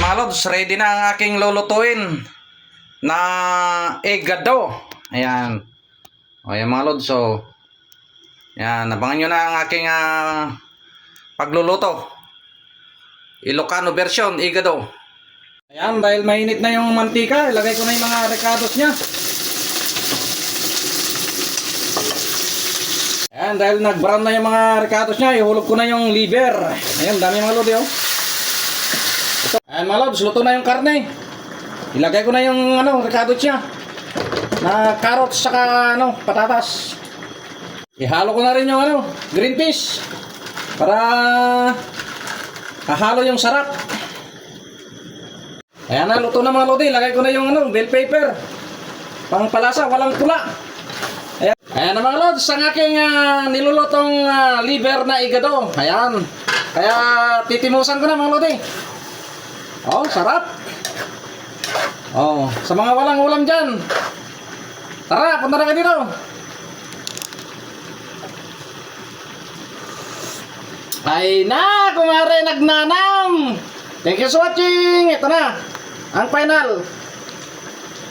Mga lods, ready na ang aking lulutuin na egado. Ayan. O yan mga lods, so ayan, abangan nyo na ang aking pagluluto. Ilocano version, egado. Ayan, dahil mainit na yung mantika, ilagay ko na yung mga recados nya. Ayan, dahil nag-brown na yung mga recados nya, ihulog ko na yung liver. Ayan, dami mga lodi, oh. Ayan mga lods, luto na yung karne. Ilagay ko na yung recados nya na carrots saka patatas. Ihalo ko na rin yung green peas para hahalo yung sarap. Ayan na, luto na mga lodi. Ilagay ko na yung bell pepper pang palasa, walang pula. Ayan na mga lods, ang aking nilulutong liver na igado. Ayan, kaya titimusan ko na mga lodi. Oh, sarap. Oh, sa mga walang ulam dyan, tara, punta na kayo dito. Ay na, kumare, nagnanam. Thank you for watching. Ito na ang final.